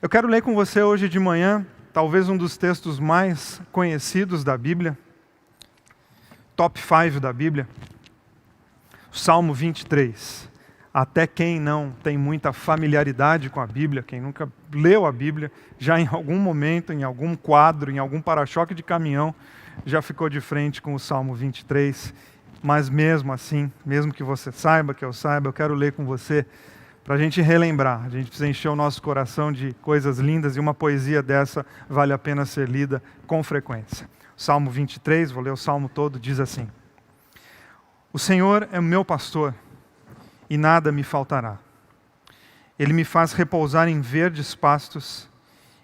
Eu quero ler com você hoje de manhã, talvez um dos textos mais conhecidos da Bíblia, top 5 da Bíblia, Salmo 23. Até quem não tem muita familiaridade com a Bíblia, quem nunca leu a Bíblia, já em algum momento, em algum quadro, em algum para-choque de caminhão, já ficou de frente com o Salmo 23. Mas mesmo assim, mesmo que você saiba, que eu saiba, eu quero ler com você para a gente relembrar. A gente precisa encher o nosso coração de coisas lindas e uma poesia dessa vale a pena ser lida com frequência. Salmo 23, vou ler o Salmo todo, diz assim: O Senhor é o meu pastor e nada me faltará. Ele me faz repousar em verdes pastos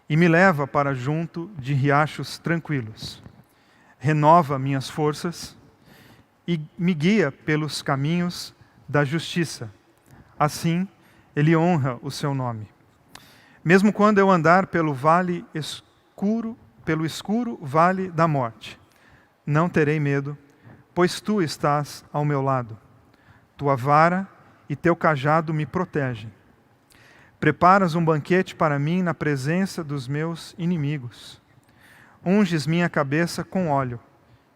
e me leva para junto de riachos tranquilos. Renova minhas forças e me guia pelos caminhos da justiça. Assim, Ele honra o seu nome. Mesmo quando eu andar pelo escuro vale da morte, não terei medo, pois tu estás ao meu lado. Tua vara e teu cajado me protegem. Preparas um banquete para mim na presença dos meus inimigos. Unges minha cabeça com óleo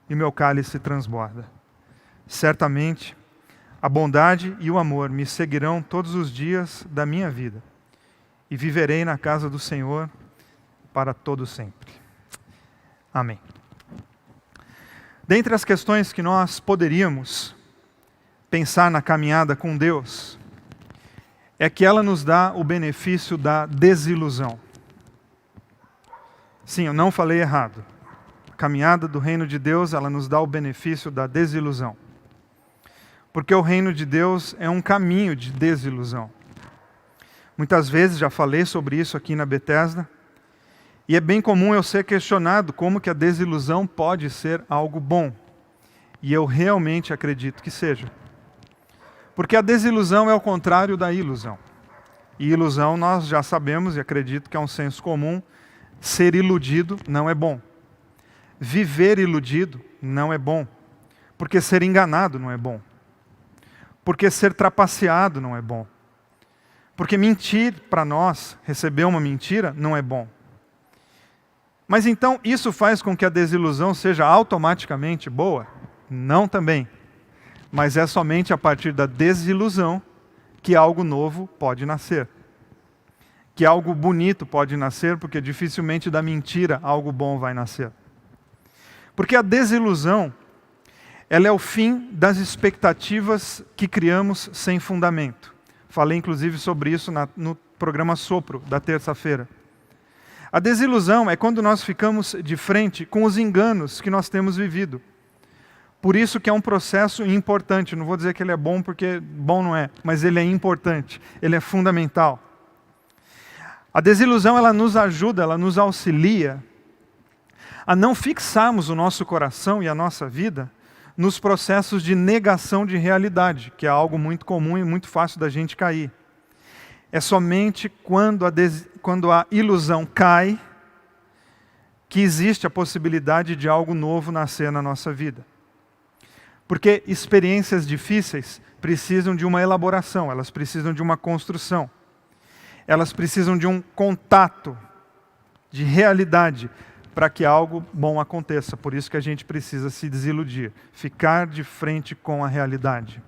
e meu cálice transborda. Certamente, a bondade e o amor me seguirão todos os dias da minha vida, e viverei na casa do Senhor para todo sempre. Amém. Dentre as questões que nós poderíamos pensar na caminhada com Deus, é que ela nos dá o benefício da desilusão. Sim, eu não falei errado. A caminhada do reino de Deus, ela nos dá o benefício da desilusão. Porque o reino de Deus é um caminho de desilusão. Muitas vezes já falei sobre isso aqui na Bethesda, e é bem comum eu ser questionado como que a desilusão pode ser algo bom. E eu realmente acredito que seja. Porque a desilusão é o contrário da ilusão. E ilusão nós já sabemos, e acredito que é um senso comum, ser iludido não é bom. Viver iludido não é bom. Porque ser enganado não é bom. Porque ser trapaceado não é bom. Porque mentir para nós, receber uma mentira, não é bom. Mas então isso faz com que a desilusão seja automaticamente boa? Não também. Mas é somente a partir da desilusão que algo novo pode nascer. Que algo bonito pode nascer, porque dificilmente da mentira algo bom vai nascer. Porque a desilusão, ela é o fim das expectativas que criamos sem fundamento. Falei inclusive sobre isso no programa Sopro, da terça-feira. A desilusão é quando nós ficamos de frente com os enganos que nós temos vivido. Por isso que é um processo importante. Não vou dizer que ele é bom porque bom não é, mas ele é importante, ele é fundamental. A desilusão, ela nos ajuda, ela nos auxilia a não fixarmos o nosso coração e a nossa vida nos processos de negação de realidade, que é algo muito comum e muito fácil da gente cair. É somente quando a ilusão cai que existe a possibilidade de algo novo nascer na nossa vida. Porque experiências difíceis precisam de uma elaboração, elas precisam de uma construção. Elas precisam de um contato de realidade para que algo bom aconteça. Por isso que a gente precisa se desiludir, ficar de frente com a realidade.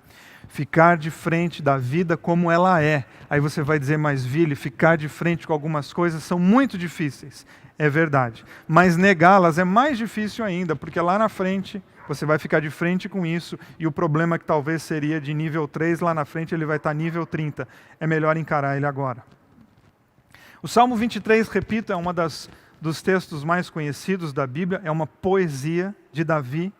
Ficar de frente da vida como ela é. Aí você vai dizer, mas Vili, ficar de frente com algumas coisas são muito difíceis. É verdade. Mas negá-las é mais difícil ainda, porque lá na frente você vai ficar de frente com isso, e o problema que talvez seria de nível 3, lá na frente ele vai estar nível 30. É melhor encarar ele agora. O Salmo 23, repito, é uma dos textos mais conhecidos da Bíblia, é uma poesia de Davi,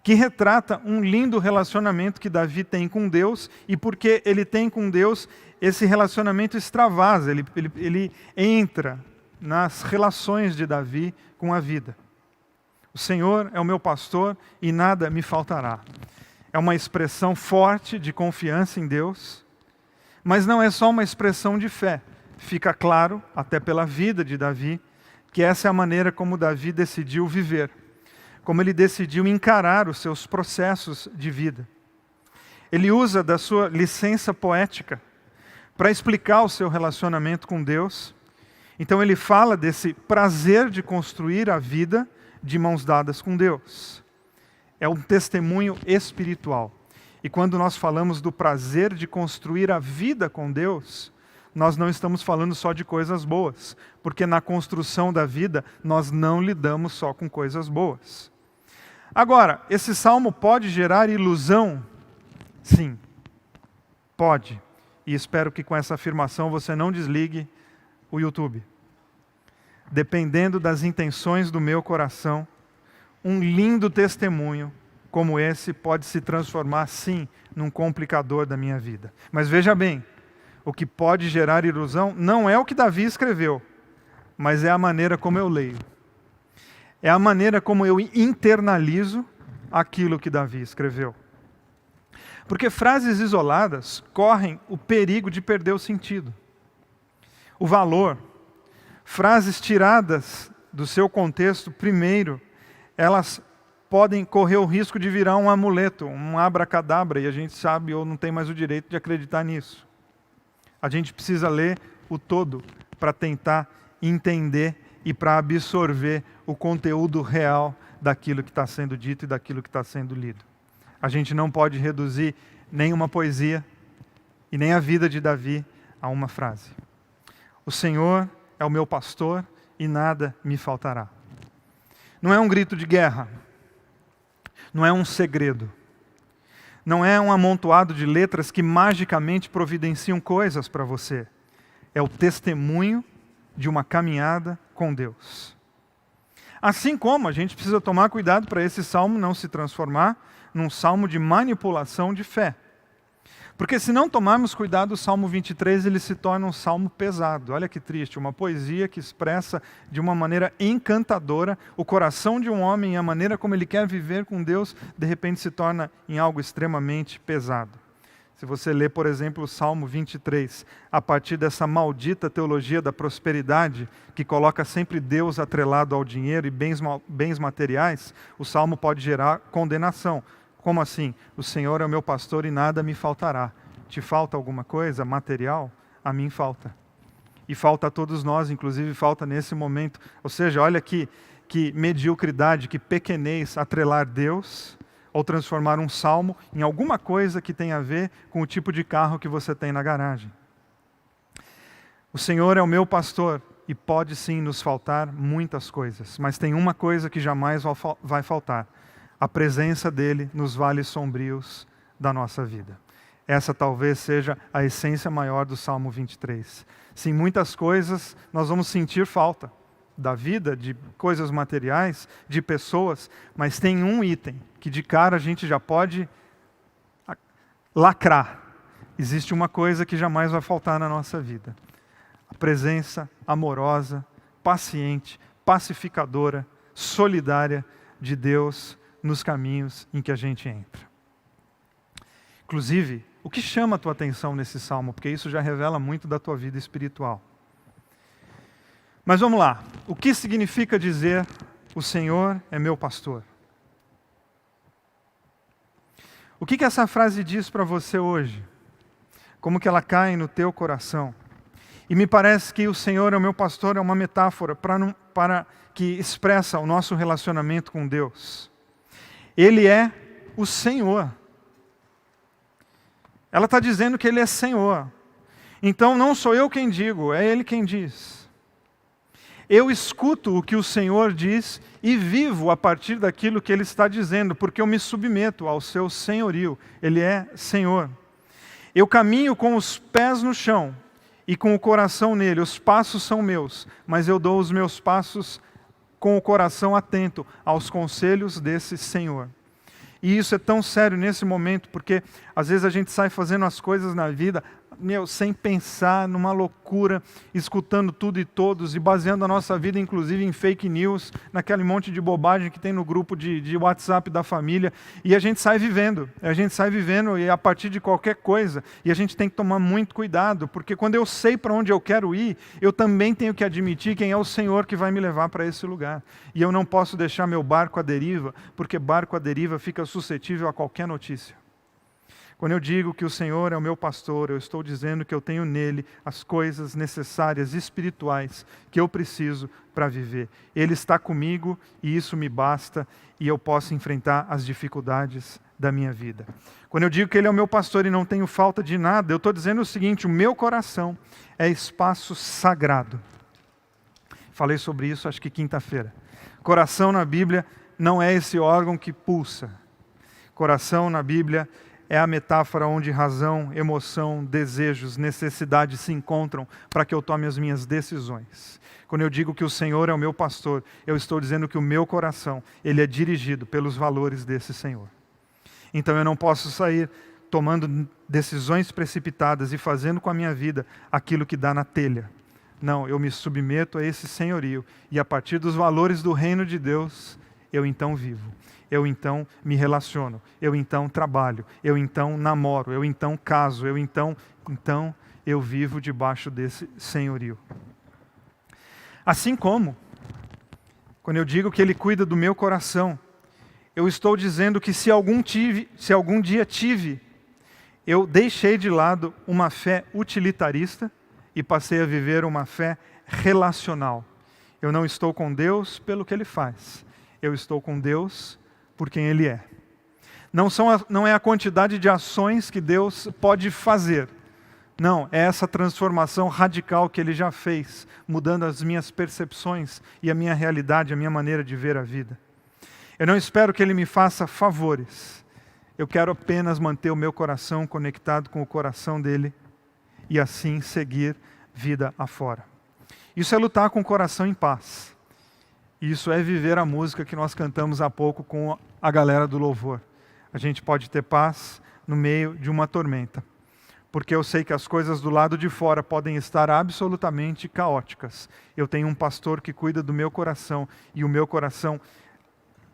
que retrata um lindo relacionamento que Davi tem com Deus, e porque ele tem com Deus, esse relacionamento extravasa, ele entra nas relações de Davi com a vida. O Senhor é o meu pastor e nada me faltará. É uma expressão forte de confiança em Deus, mas não é só uma expressão de fé. Fica claro, até pela vida de Davi, que essa é a maneira como Davi decidiu viver, como ele decidiu encarar os seus processos de vida. Ele usa da sua licença poética para explicar o seu relacionamento com Deus Então ele fala desse prazer de construir a vida de mãos dadas com Deus. É um testemunho espiritual. E quando nós falamos do prazer de construir a vida com Deus, nós não estamos falando só de coisas boas, porque na construção da vida nós não lidamos só com coisas boas. Agora, esse salmo pode gerar ilusão? Sim, pode. E espero que com essa afirmação você não desligue o YouTube. Dependendo das intenções do meu coração, um lindo testemunho como esse pode se transformar, sim, num complicador da minha vida. Mas veja bem, o que pode gerar ilusão não é o que Davi escreveu, mas é a maneira como eu leio. É a maneira como eu internalizo aquilo que Davi escreveu. Porque frases isoladas correm o perigo de perder o sentido, o valor. Frases tiradas do seu contexto, primeiro, elas podem correr o risco de virar um amuleto, um abracadabra, e a gente sabe ou não tem mais o direito de acreditar nisso. A gente precisa ler o todo para tentar entender e para absorver o conteúdo real daquilo que está sendo dito e daquilo que está sendo lido. A gente não pode reduzir nem uma poesia e nem a vida de Davi a uma frase. O Senhor é o meu pastor e nada me faltará. Não é um grito de guerra. Não é um segredo. Não é um amontoado de letras que magicamente providenciam coisas para você. É o testemunho de uma caminhada com Deus. Assim como a gente precisa tomar cuidado para esse salmo não se transformar num salmo de manipulação de fé. Porque se não tomarmos cuidado, o Salmo 23 ele se torna um salmo pesado. Olha que triste, uma poesia que expressa de uma maneira encantadora o coração de um homem e a maneira como ele quer viver com Deus, de repente se torna em algo extremamente pesado. Se você ler, por exemplo, o Salmo 23, a partir dessa maldita teologia da prosperidade, que coloca sempre Deus atrelado ao dinheiro e bens materiais, o salmo pode gerar condenação. Como assim? O Senhor é o meu pastor e nada me faltará. Te falta alguma coisa material? A mim falta. E falta a todos nós, inclusive falta nesse momento. Ou seja, olha que mediocridade, que pequenez atrelar Deus ou transformar um salmo em alguma coisa que tenha a ver com o tipo de carro que você tem na garagem. O Senhor é o meu pastor e pode sim nos faltar muitas coisas, mas tem uma coisa que jamais vai faltar. A presença dele nos vales sombrios da nossa vida. Essa talvez seja a essência maior do Salmo 23. Sim, muitas coisas nós vamos sentir falta da vida, de coisas materiais, de pessoas, mas tem um item que de cara a gente já pode lacrar. Existe uma coisa que jamais vai faltar na nossa vida. A presença amorosa, paciente, pacificadora, solidária de Deus nos caminhos em que a gente entra. Inclusive, o que chama a tua atenção nesse salmo? Porque isso já revela muito da tua vida espiritual. Mas vamos lá. O que significa dizer o Senhor é meu pastor? O que essa frase diz para você hoje? Como que ela cai no teu coração? E me parece que o Senhor é o meu pastor é uma metáfora para que expressa o nosso relacionamento com Deus. Ele é o Senhor. Ela está dizendo que Ele é Senhor. Então não sou eu quem digo, é Ele quem diz. Eu escuto o que o Senhor diz e vivo a partir daquilo que Ele está dizendo, porque eu me submeto ao seu senhorio. Ele é Senhor. Eu caminho com os pés no chão e com o coração nele. Os passos são meus, mas eu dou os meus passos com o coração atento aos conselhos desse Senhor. E isso é tão sério nesse momento, porque às vezes a gente sai fazendo as coisas na vida, sem pensar, numa loucura, escutando tudo e todos, e baseando a nossa vida, inclusive, em fake news, naquele monte de bobagem que tem no grupo de WhatsApp da família, e a gente sai vivendo, e a partir de qualquer coisa, e a gente tem que tomar muito cuidado, porque quando eu sei para onde eu quero ir, eu também tenho que admitir quem é o Senhor que vai me levar para esse lugar, e eu não posso deixar meu barco à deriva, porque barco à deriva fica suscetível a qualquer notícia. Quando eu digo que o Senhor é o meu pastor, eu estou dizendo que eu tenho nele as coisas necessárias espirituais que eu preciso para viver. Ele está comigo e isso me basta e eu posso enfrentar as dificuldades da minha vida. Quando eu digo que Ele é o meu pastor e não tenho falta de nada, eu estou dizendo o seguinte: o meu coração é espaço sagrado. Falei sobre isso acho que quinta-feira. Coração na Bíblia não é esse órgão que pulsa. Coração na Bíblia é a metáfora onde razão, emoção, desejos, necessidades se encontram para que eu tome as minhas decisões. Quando eu digo que o Senhor é o meu pastor, eu estou dizendo que o meu coração, ele é dirigido pelos valores desse Senhor. Então eu não posso sair tomando decisões precipitadas e fazendo com a minha vida aquilo que dá na telha. Não, eu me submeto a esse senhorio e a partir dos valores do reino de Deus, eu então vivo. Eu então me relaciono, eu então trabalho, eu então namoro, eu então caso, eu então eu vivo debaixo desse senhorio. Assim como, quando eu digo que Ele cuida do meu coração, eu estou dizendo que se algum dia tive, eu deixei de lado uma fé utilitarista e passei a viver uma fé relacional. Eu não estou com Deus pelo que Ele faz, eu estou com Deus por quem Ele é. Não é a quantidade de ações que Deus pode fazer. Não, é essa transformação radical que Ele já fez, mudando as minhas percepções e a minha realidade, a minha maneira de ver a vida. Eu não espero que Ele me faça favores. Eu quero apenas manter o meu coração conectado com o coração dEle e assim seguir vida afora. Isso é lutar com o coração em paz. Isso é viver a música que nós cantamos há pouco com a galera do louvor. A gente pode ter paz no meio de uma tormenta. Porque eu sei que as coisas do lado de fora podem estar absolutamente caóticas. Eu tenho um pastor que cuida do meu coração e o meu coração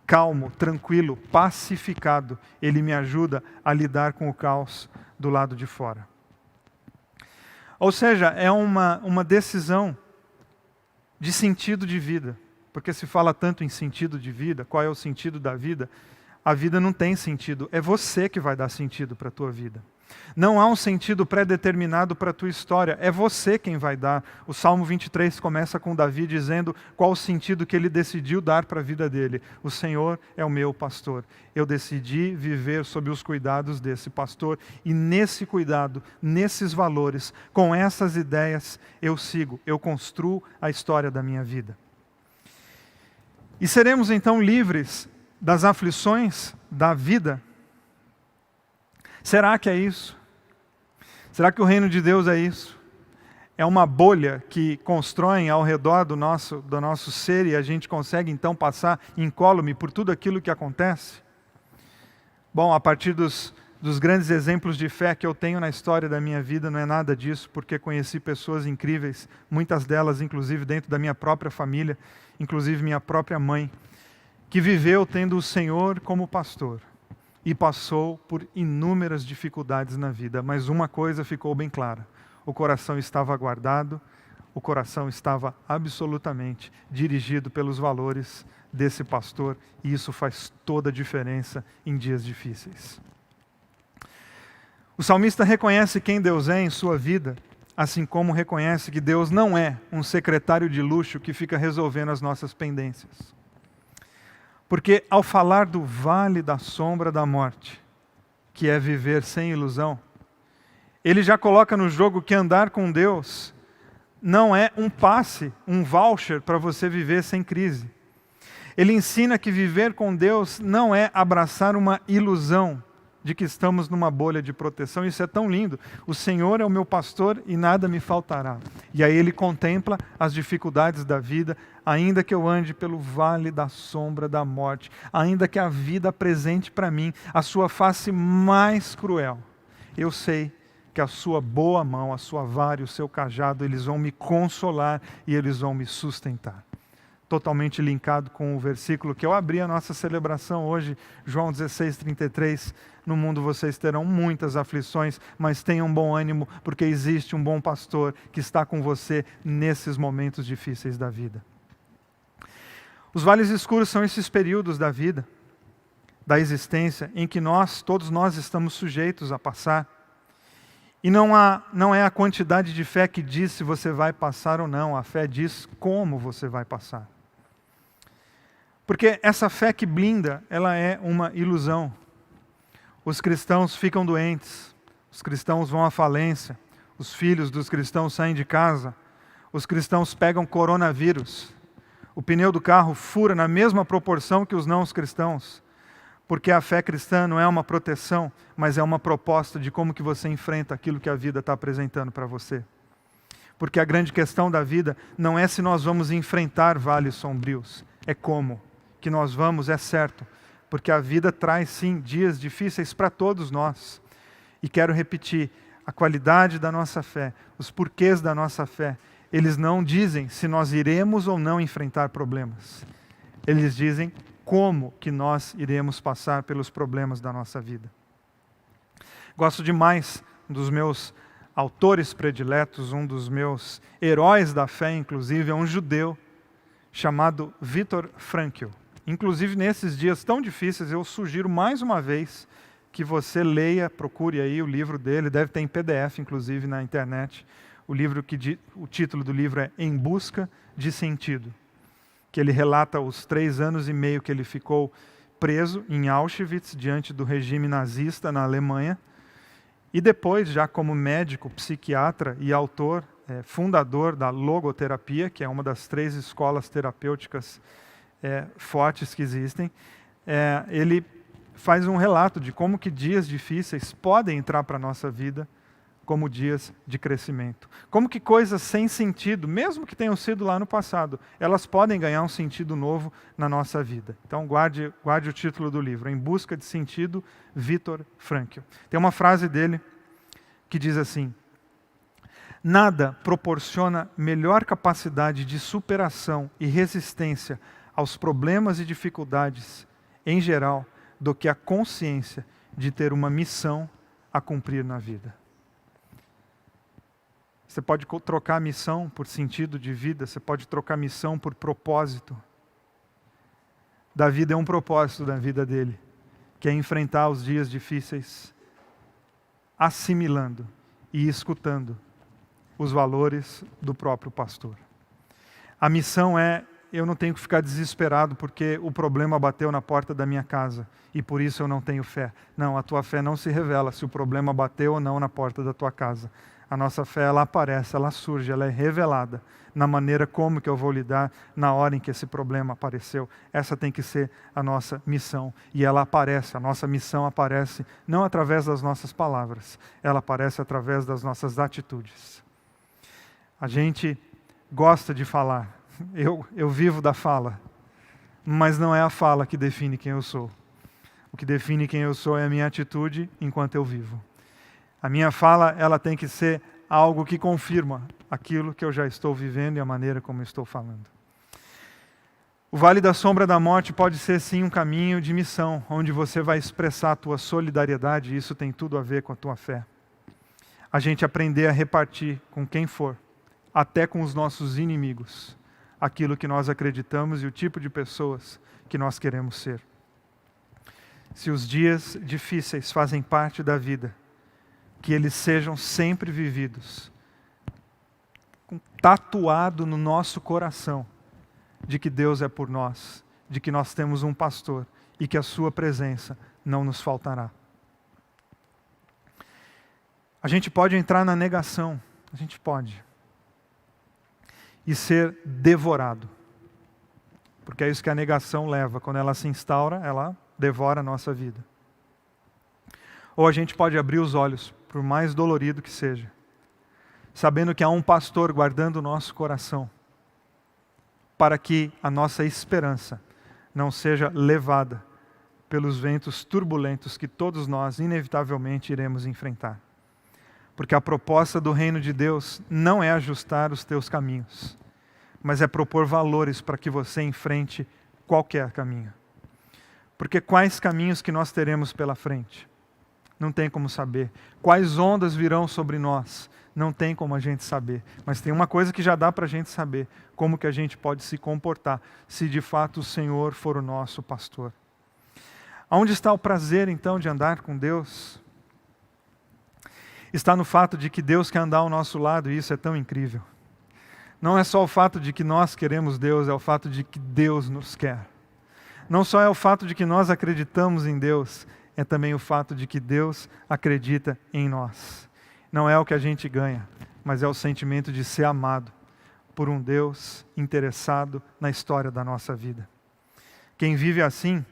calmo, tranquilo, pacificado, ele me ajuda a lidar com o caos do lado de fora. Ou seja, é uma decisão de sentido de vida. Porque se fala tanto em sentido de vida, qual é o sentido da vida? A vida não tem sentido, é você que vai dar sentido para a tua vida. Não há um sentido pré-determinado para a tua história, é você quem vai dar. O Salmo 23 começa com Davi dizendo qual o sentido que ele decidiu dar para a vida dele. O Senhor é o meu pastor. Eu decidi viver sob os cuidados desse pastor e nesse cuidado, nesses valores, com essas ideias, eu sigo, eu construo a história da minha vida. E seremos então livres das aflições da vida? Será que é isso? Será que o reino de Deus é isso? É uma bolha que constroem ao redor do nosso ser e a gente consegue então passar incólume por tudo aquilo que acontece? Bom, a partir dos grandes exemplos de fé que eu tenho na história da minha vida, não é nada disso, porque conheci pessoas incríveis, muitas delas inclusive dentro da minha própria família, inclusive minha própria mãe, que viveu tendo o Senhor como pastor e passou por inúmeras dificuldades na vida, mas uma coisa ficou bem clara: o coração estava guardado, o coração estava absolutamente dirigido pelos valores desse pastor, e isso faz toda a diferença em dias difíceis. O salmista reconhece quem Deus é em sua vida, assim como reconhece que Deus não é um secretário de luxo que fica resolvendo as nossas pendências. Porque ao falar do vale da sombra da morte, que é viver sem ilusão, ele já coloca no jogo que andar com Deus não é um passe, um voucher para você viver sem crise. Ele ensina que viver com Deus não é abraçar uma ilusão de que estamos numa bolha de proteção. Isso é tão lindo. O Senhor é o meu pastor e nada me faltará. E aí ele contempla as dificuldades da vida, ainda que eu ande pelo vale da sombra da morte, ainda que a vida apresente para mim a sua face mais cruel, eu sei que a sua boa mão, a sua vara e o seu cajado, eles vão me consolar e eles vão me sustentar. Totalmente linkado com o versículo que eu abri a nossa celebração hoje, João 16:33. No mundo vocês terão muitas aflições, mas tenham bom ânimo, porque existe um bom pastor que está com você nesses momentos difíceis da vida. Os vales escuros são esses períodos da vida da existência em que todos nós estamos sujeitos a passar. E não é a quantidade de fé que diz se você vai passar ou não, a fé diz como você vai passar. Porque essa fé que blinda, ela é uma ilusão. Os cristãos ficam doentes, os cristãos vão à falência, os filhos dos cristãos saem de casa, os cristãos pegam coronavírus, o pneu do carro fura na mesma proporção que os não cristãos, porque a fé cristã não é uma proteção, mas é uma proposta de como que você enfrenta aquilo que a vida está apresentando para você. Porque a grande questão da vida não é se nós vamos enfrentar vales sombrios, é como que nós vamos, é certo, porque a vida traz sim dias difíceis para todos nós. E quero repetir, a qualidade da nossa fé, os porquês da nossa fé, eles não dizem se nós iremos ou não enfrentar problemas. Eles dizem como que nós iremos passar pelos problemas da nossa vida. Gosto demais dos meus autores prediletos, um dos meus heróis da fé, inclusive, é um judeu chamado Viktor Frankl. Inclusive, nesses dias tão difíceis, eu sugiro mais uma vez que você leia, procure aí o livro dele, deve ter em PDF, inclusive, na internet. O título do livro é Em Busca de Sentido, que ele relata os 3 anos e meio que ele ficou preso em Auschwitz, diante do regime nazista na Alemanha, e depois, já como médico, psiquiatra e autor, fundador da logoterapia, que é uma das 3 escolas terapêuticas fortes que existem, ele faz um relato de como que dias difíceis podem entrar para a nossa vida como dias de crescimento. Como que coisas sem sentido, mesmo que tenham sido lá no passado, elas podem ganhar um sentido novo na nossa vida. Então guarde o título do livro, Em Busca de Sentido, Viktor Frankl. Tem uma frase dele que diz assim: nada proporciona melhor capacidade de superação e resistência aos problemas e dificuldades, em geral, do que a consciência de ter uma missão a cumprir na vida. Você pode trocar missão por sentido de vida, você pode trocar missão por propósito. Davi deu um propósito da vida dele, que é enfrentar os dias difíceis, assimilando e escutando os valores do próprio pastor. A missão é: eu não tenho que ficar desesperado porque o problema bateu na porta da minha casa e por isso eu não tenho fé. Não, a tua fé não se revela se o problema bateu ou não na porta da tua casa. A nossa fé, ela aparece, ela surge, ela é revelada na maneira como que eu vou lidar na hora em que esse problema apareceu. Essa tem que ser a nossa missão. E ela aparece, a nossa missão aparece não através das nossas palavras, ela aparece através das nossas atitudes. A gente gosta de falar. Eu vivo da fala, mas não é a fala que define quem eu sou. O que define quem eu sou é a minha atitude enquanto eu vivo. A minha fala, ela tem que ser algo que confirma aquilo que eu já estou vivendo e a maneira como eu estou falando. O Vale da Sombra da Morte pode ser sim um caminho de missão, onde você vai expressar a tua solidariedade, e isso tem tudo a ver com a tua fé. A gente aprender a repartir com quem for, até com os nossos inimigos, aquilo que nós acreditamos e o tipo de pessoas que nós queremos ser. Se os dias difíceis fazem parte da vida, que eles sejam sempre vividos, tatuado no nosso coração, de que Deus é por nós, de que nós temos um pastor e que a sua presença não nos faltará. A gente pode entrar na negação, a gente pode, e ser devorado, porque é isso que a negação leva. Quando ela se instaura, ela devora a nossa vida. Ou a gente pode abrir os olhos, por mais dolorido que seja, sabendo que há um pastor guardando o nosso coração, para que a nossa esperança não seja levada pelos ventos turbulentos que todos nós inevitavelmente iremos enfrentar. Porque a proposta do reino de Deus não é ajustar os teus caminhos, mas é propor valores para que você enfrente qualquer caminho. Porque quais caminhos que nós teremos pela frente? Não tem como saber. Quais ondas virão sobre nós? Não tem como a gente saber. Mas tem uma coisa que já dá para a gente saber: como que a gente pode se comportar se de fato o Senhor for o nosso pastor. Aonde está o prazer, então, de andar com Deus? Está no fato de que Deus quer andar ao nosso lado, e isso é tão incrível. Não é só o fato de que nós queremos Deus, é o fato de que Deus nos quer. Não só é o fato de que nós acreditamos em Deus, é também o fato de que Deus acredita em nós. Não é o que a gente ganha, mas é o sentimento de ser amado por um Deus interessado na história da nossa vida. Quem vive assim,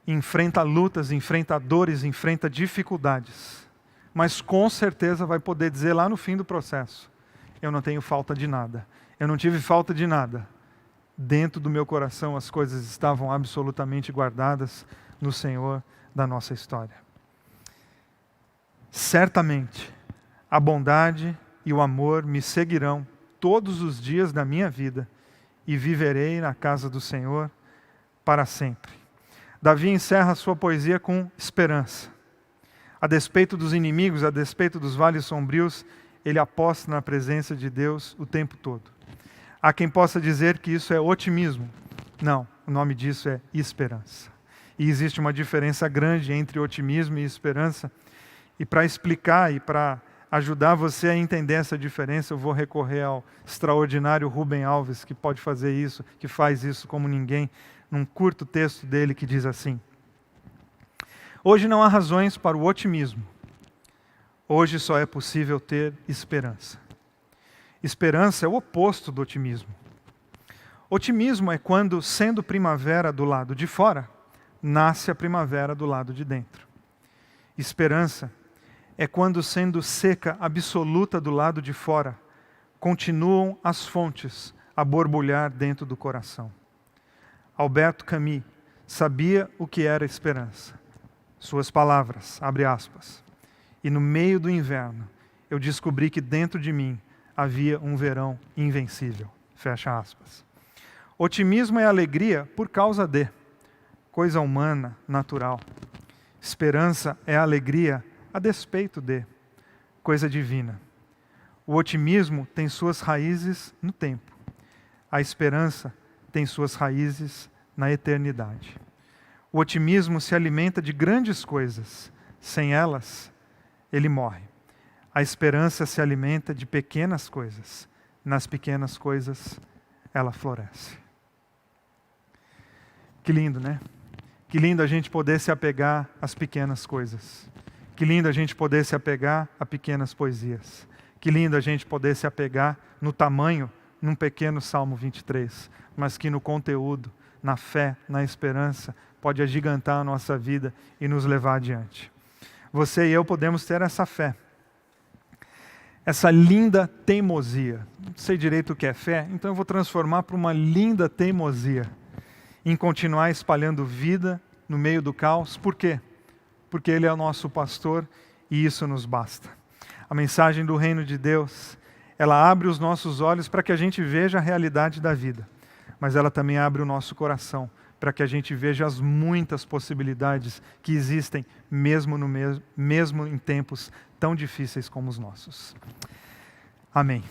enfrenta lutas, enfrenta dores, enfrenta dificuldades, mas com certeza vai poder dizer lá no fim do processo: eu não tenho falta de nada, eu não tive falta de nada. Dentro do meu coração as coisas estavam absolutamente guardadas no Senhor da nossa história. Certamente, a bondade e o amor me seguirão todos os dias da minha vida e viverei na casa do Senhor para sempre. Davi encerra sua poesia com esperança. A despeito dos inimigos, a despeito dos vales sombrios, ele aposta na presença de Deus o tempo todo. Há quem possa dizer que isso é otimismo. Não, o nome disso é esperança. E existe uma diferença grande entre otimismo e esperança. E para explicar e para ajudar você a entender essa diferença, eu vou recorrer ao extraordinário Rubem Alves, que pode fazer isso, que faz isso como ninguém, num curto texto dele que diz assim: hoje não há razões para o otimismo. Hoje só é possível ter esperança. Esperança é o oposto do otimismo. Otimismo é quando, sendo primavera do lado de fora, nasce a primavera do lado de dentro. Esperança é quando, sendo seca absoluta do lado de fora, continuam as fontes a borbulhar dentro do coração. Alberto Camus sabia o que era esperança. Suas palavras, abre aspas, e no meio do inverno eu descobri que dentro de mim havia um verão invencível. Fecha aspas. Otimismo é alegria por causa de, coisa humana, natural. Esperança é alegria a despeito de, coisa divina. O otimismo tem suas raízes no tempo. A esperança tem suas raízes na eternidade. O otimismo se alimenta de grandes coisas. Sem elas, ele morre. A esperança se alimenta de pequenas coisas. Nas pequenas coisas, ela floresce. Que lindo, né? Que lindo a gente poder se apegar às pequenas coisas. Que lindo a gente poder se apegar a pequenas poesias. Que lindo a gente poder se apegar no tamanho, num pequeno Salmo 23, mas que no conteúdo, na fé, na esperança, pode agigantar a nossa vida e nos levar adiante. Você e eu podemos ter essa fé. Essa linda teimosia. Não sei direito o que é fé, então eu vou transformar para uma linda teimosia em continuar espalhando vida no meio do caos. Por quê? Porque Ele é o nosso pastor e isso nos basta. A mensagem do reino de Deus, ela abre os nossos olhos para que a gente veja a realidade da vida, mas ela também abre o nosso coração para que a gente veja as muitas possibilidades que existem mesmo em tempos tão difíceis como os nossos. Amém.